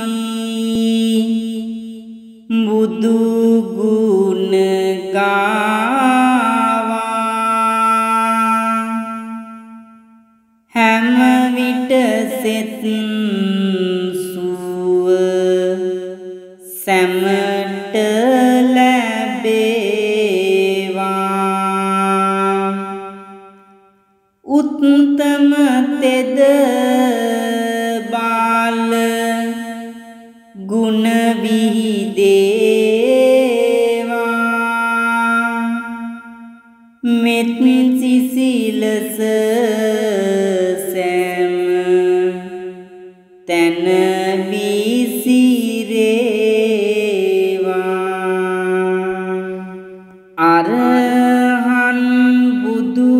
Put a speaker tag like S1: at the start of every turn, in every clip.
S1: නවරහාදී බුදුගුණ ගාවා හැමවිට සෙත් සුව සැමට ලැබේවා උත්තම තෙද බාල ගුණ විහිදේවා මෙත් සිසිලස සෑම තැන විසිරේවා අරහන් බුදු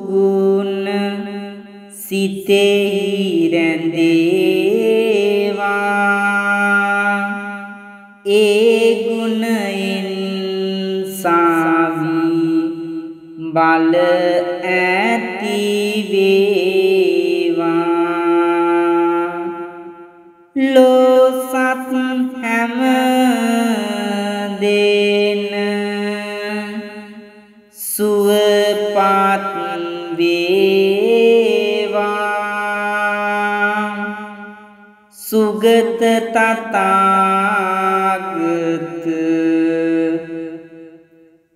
S1: ගුණ සිතෙහි රැඳේවා ඒ ගුණයෙන් සාවි බල ඇති වේවා ලෝසත් හැම දෙන සුවපත් වේවා සුගත තථාගත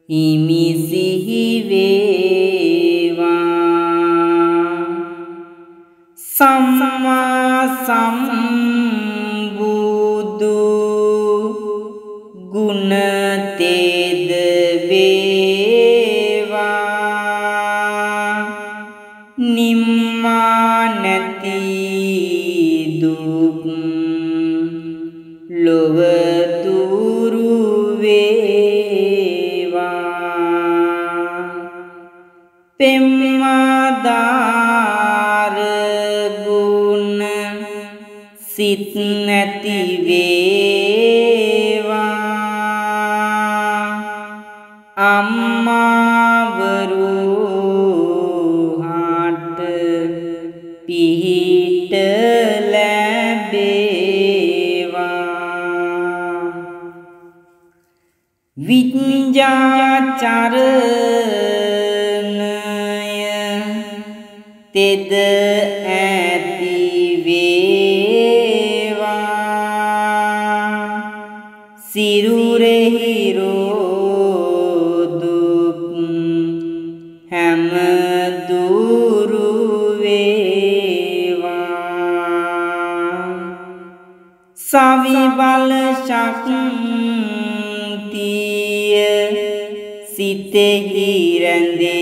S1: හිමි සිහි වේවා සම්මා සම්බුදු ගුණ තෙද වේවා නිම්මා නැති දුක් ලොව දුරු වේවා පෙම්මාදාර ගුණ සිත් නැති වේවා අම්මාවරුහාට පිහිට ලැබේවා විඤ්ඤාචරණය තෙද ඇති වේවා සිරුරෙහි දුක් හැම දුරු වේවා සවි බල ශක්තිය සිතෙහි රැඳේවා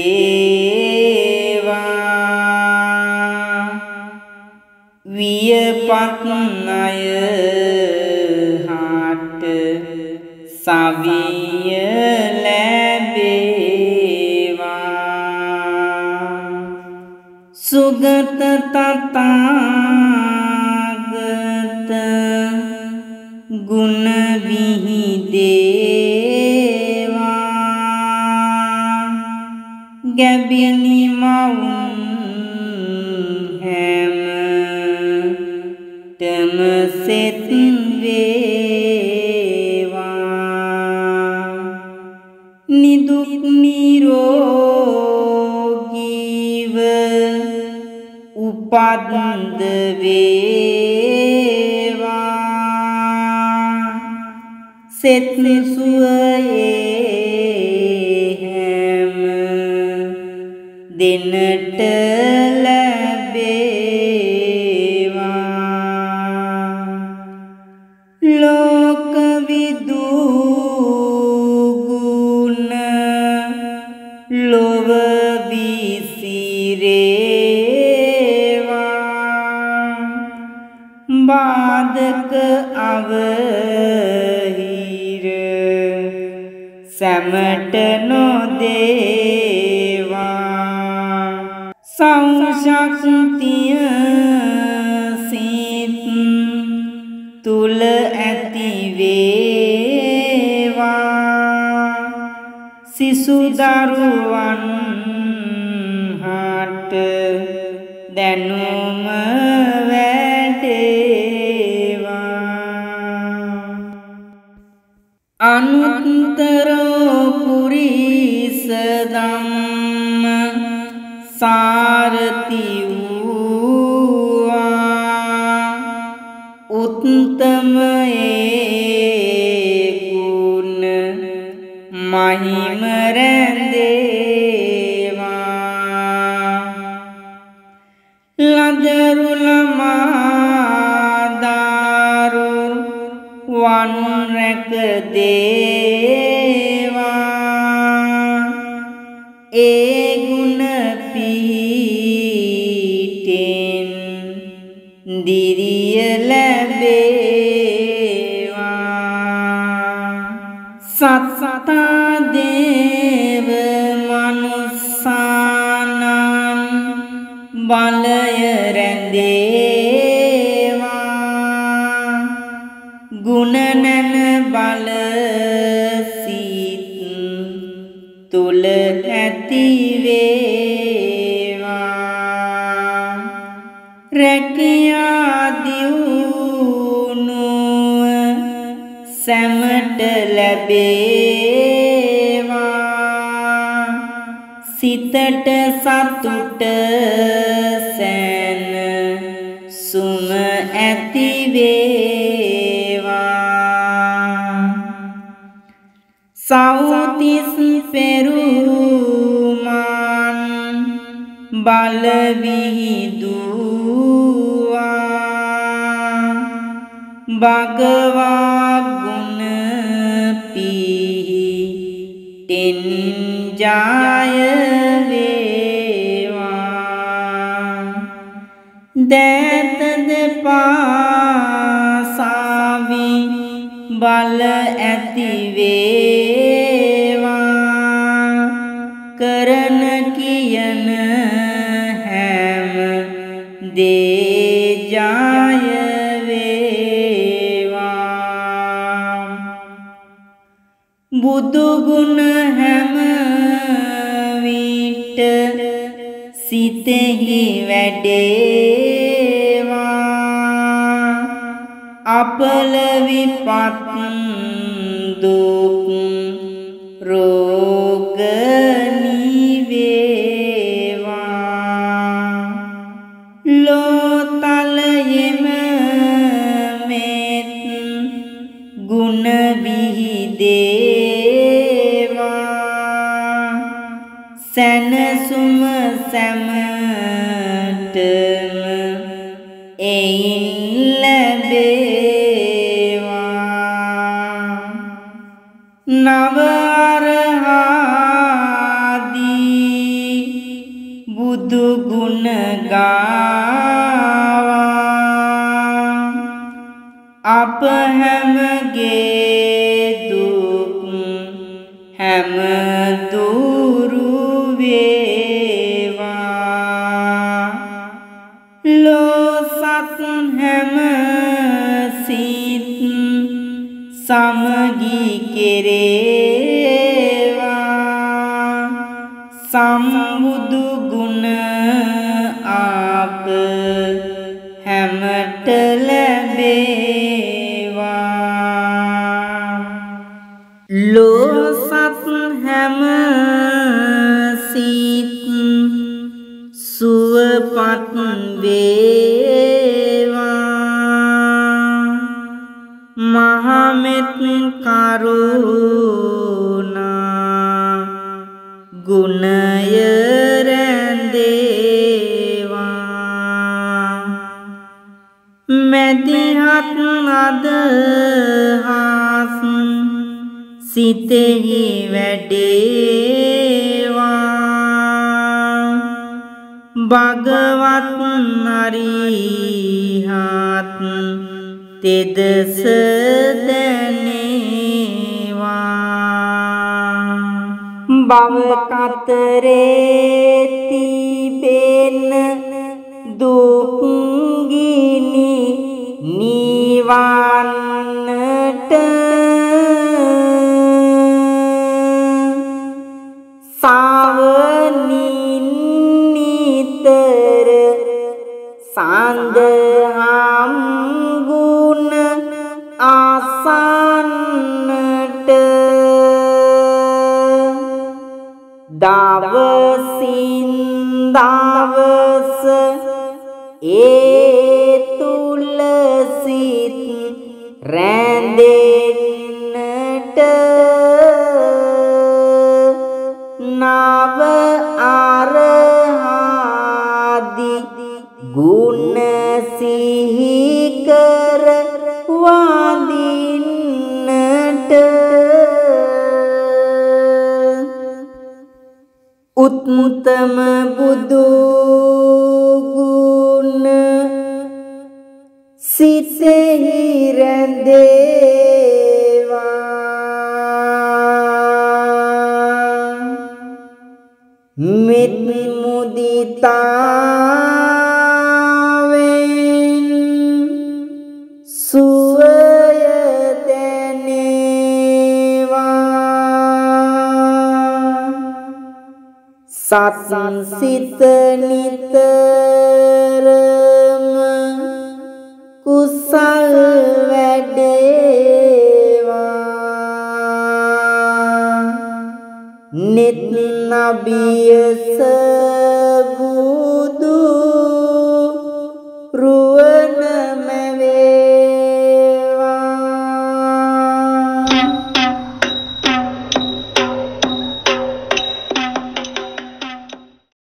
S1: වියපත් අය හාට සවිය ලැබේවා සුගත තථාගත ගුණ විහිදේවා ගැබිනි මවුන් හැම තම සෙත් වේවා නිදුක් නිරෝගීව උපන්ද වේවා සෙත් සුවයේ හැම දිනට ලැබේවා ලෝක විදු ගුණ ලොව විසිරේවා බාධක අවහිර සැමට නොදේවා සංශක්තිය සිත් තුල ඇති වේවා සිසු දරුවන් හට දැනුම වැඩේවා අනුත්තරෝ පුරිස ධම්ම සාරති වූවා උත්තම ගුණ මහිම රැඳේවා ලදරු ලමාදාරු වන් රැක දේවා ඒ ගුණ පිහිටෙන් දිරිය ලැබේවා සත්තා දේව මනුස්සානං බලය රැඳේවා ගුණ නැන බල සිත් තුල ඇති වේවා රැකියා දියුණුව සැමට ලැබේවා සිතට සතුට සැන සුම ඇති වේවා සෞතිස් පෙරුමාන් බල විහිදුවා භගවා ගුණ පිහිටෙන් ජය වේවා දෑතද පාසාවි බල ඇති වේවා කරන කියන හැම දේ ජය වේවා බුදු ගුණ හැම විට සිතෙහි වැඩේවා අපල විපත් දුක් රෝග නිවේවා ලෝතලයෙම මෙත් ගුණ විහිදේවා සැනසුම සැමටම එයින් ලැබේවා නව අරහාදී බුදු ගුණ ගාවා අප හැමගේ දුක් හැම දුරු වේවා ලෝසත් හැම සිත් සමගි කෙරේවා සම්බුදු ගුණ අප හැමට ලැබේවා ලෝසත් හැම සිත් සුවපත් වේවා මහමෙත් කරුණා ගුණය රැඳේවා මැදිහත් අදහස් සිතෙහි වැඩේවා භගවත් අරිහත් තෙදස දැනේවා භව කතරේ තිබෙන දුක් ගිනි නිවන්නට සාවනින් නිතර සඳහම් ගුණ ආසන්නට දවසින් දවස ඒ තුල සිත් රැඳෙන්නට නව අරහාදි ගුණ සිහි කර වඳින්නට උත්තම බුදු ගුණ සිතෙහි රැඳේවා මෙත් මුදිතාවෙන් සුවය දැනේවා සත් සිත නිතරම කුසල් වැඩේවා නිත් නබියස බුදු රුව